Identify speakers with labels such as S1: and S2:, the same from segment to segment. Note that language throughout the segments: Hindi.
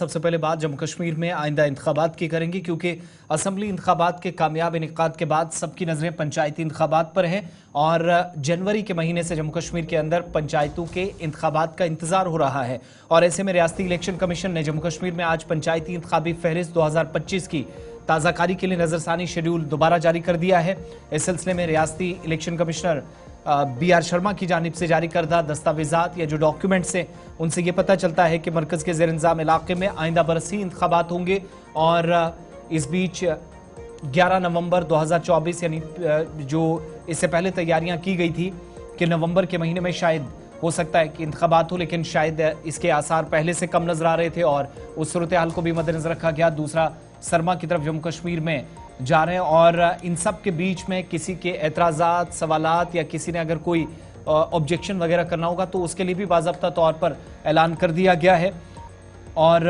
S1: सबसे पहले बात जम्मू कश्मीर में आइंदा इंतखाबात की करेंगे, क्योंकि असम्बली इंतखाबात के कामयाब इनेकाद के बाद सबकी नज़रें पंचायती इंतखाबात पर हैं और जनवरी के महीने से जम्मू कश्मीर के अंदर पंचायतों के इंतखाबात का इंतजार हो रहा है। और ऐसे में रियासती इलेक्शन कमीशन ने जम्मू कश्मीर में आज पंचायती इंतखाबी फहरिस्त 2025 की ताज़ाकारी के लिए नजरसानी शेड्यूल दोबारा जारी कर दिया है। इस सिलसिले में रियासती इलेक्शन कमिश्नर BR शर्मा की जानिब से जारी करदा दस्तावेजात या जो डॉक्यूमेंट्स हैं उनसे ये पता चलता है कि मरकज़ के ज़ेर इंतज़ाम इलाके में आइंदा बरस ही इंतखाबात होंगे। और इस बीच 11 नवंबर 2024 यानी जो इससे पहले तैयारियां की गई थी कि नवंबर के महीने में शायद हो सकता है कि इंतखाबात हो, लेकिन शायद इसके आसार पहले से कम नजर आ रहे थे और उस सूरत हाल को भी मद्देनजर रखा गया। दूसरा सरमा की तरफ जम्मू कश्मीर में जा रहे हैं और इन सब के बीच में किसी के एतराज़ात, सवालात या किसी ने अगर कोई ऑब्जेक्शन वगैरह करना होगा तो उसके लिए भी बाज़ाब्ता तौर पर ऐलान कर दिया गया है। और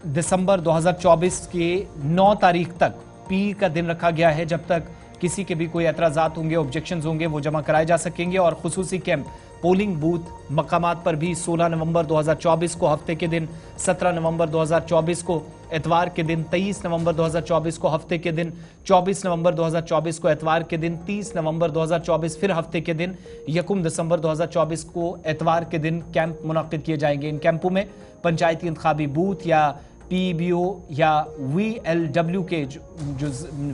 S1: दिसंबर 2024 के 9 तारीख तक पीर का दिन रखा गया है, जब तक किसी के भी कोई एतराज़ात होंगे, ऑब्जेक्शंस होंगे, वो जमा कराए जा सकेंगे। और खुसूसी कैंप पोलिंग बूथ मकामात पर भी 16 नवंबर 2024 को हफ्ते के दिन, 17 नवंबर 2024 को एतवार के दिन, 23 नवंबर 2024 को हफ्ते के दिन, 24 नवंबर 2024 को एतवार के दिन, 30 नवंबर 2024 फिर हफ्ते के दिन, 1 दिसंबर 2024 को एतवार के दिन कैंप मुनाकिद किए जाएंगे। इन कैंपों में पंचायती इंतखाबी बूथ या PBO या VLW के जो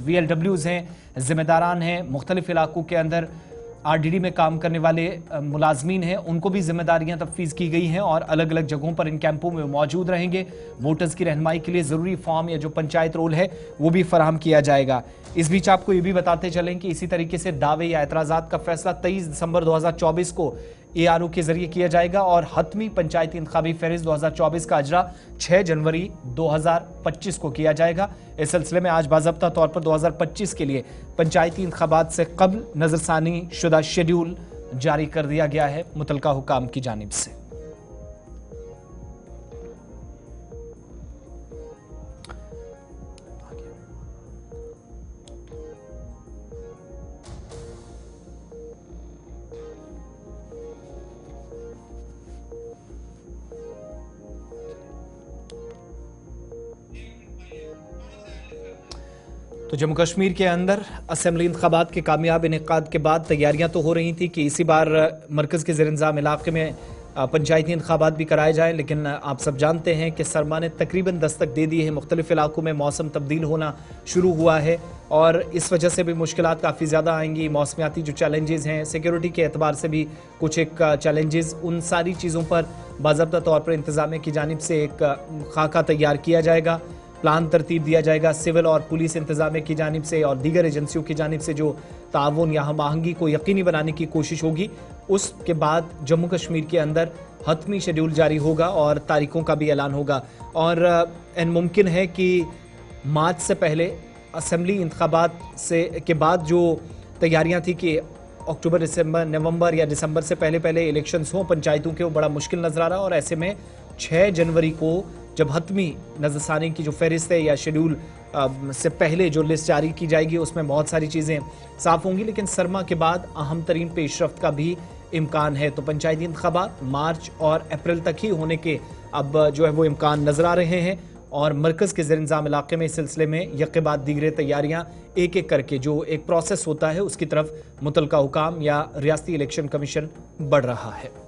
S1: VLWs हैं, जिम्मेदारान हैं, मुख्तलिफ इलाकों के अंदर RDD में काम करने वाले मुलाजमीन हैं, उनको भी जिम्मेदारियां तफवीज़ की गई हैं और अलग अलग जगहों पर इन कैंपों में मौजूद रहेंगे। वोटर्स की रहनुमाई के लिए ज़रूरी फॉर्म या जो पंचायत रोल है वो भी फराहम किया जाएगा। इस बीच आपको ये भी बताते चलें कि इसी तरीके से दावे या एतराज़ात का फैसला 23 दिसंबर 2024 को ARO के जरिए किया जाएगा और हतमी पंचायती इंतखाबी फहरिस्त 2024 का अजरा 6 जनवरी 2025 को किया जाएगा। इस सिलसिले में आज बाज़ाब्ता तौर पर 2025 के लिए पंचायती इंतखाबात से कबल नजरसानी शुदा शेड्यूल जारी कर दिया गया है मुतलका हुकाम की जानिब से। तो जम्मू कश्मीर के अंदर असेंबली इंतखाबात के कामयाब इनेकाद के बाद तैयारियां तो हो रही थी कि इसी बार मरकज़ के ज़ेर इंतज़ाम इलाके में पंचायती इंतखाबात भी कराए जाएँ, लेकिन आप सब जानते हैं कि सरमा ने तकरीबन दस्तक दे दी है। मुख्तलिफ इलाकों में मौसम तब्दील होना शुरू हुआ है और इस वजह से भी मुश्किलात काफ़ी ज़्यादा आएंगी। मौसमियाती जो चैलेंजेस हैं, सिक्योरिटी के एतबार से भी कुछ एक चैलेंजेस, उन सारी चीज़ों पर बाज़ाब्ता तौर पर इंतज़ामिया की जानिब से एक खाका तैयार किया जाएगा, प्लान तरतीब दिया जाएगा। सिविल और पुलिस इंतजामिया की जानिब से और दीगर एजेंसियों की जानिब से जो ताउन या हम आहंगी को यकीनी बनाने की कोशिश होगी। उसके बाद जम्मू कश्मीर के अंदर हतमी शेड्यूल जारी होगा और तारीखों का भी ऐलान होगा। और मुमकिन है कि मार्च से पहले असम्बली इंतखाबात से के बाद जो तैयारियां थी कि अक्टूबर, दिसंबर, नवंबर या दिसंबर से पहले पहले इलेक्शंस हों पंचायतों के, वो बड़ा मुश्किल नज़र आ रहा है। और ऐसे में 6 जनवरी को जब हतमी नजरसानी की जो फहरिस्त है या शेड्यूल से पहले जो लिस्ट जारी की जाएगी उसमें बहुत सारी चीज़ें साफ होंगी, लेकिन सरमा के बाद अहम तरीन पेशरफ्त का भी इम्कान है। तो पंचायती इंतखाबात मार्च और अप्रैल तक ही होने के अब जो है वो इम्कान नज़र आ रहे हैं और मरकज़ के ज़ेर इंतज़ाम इलाके में इस सिलसिले में यके बाद दीगरे तैयारियाँ एक एक करके जो एक प्रोसेस होता है उसकी तरफ मुतलका हुकाम या रियासती इलेक्शन कमीशन बढ़ रहा है।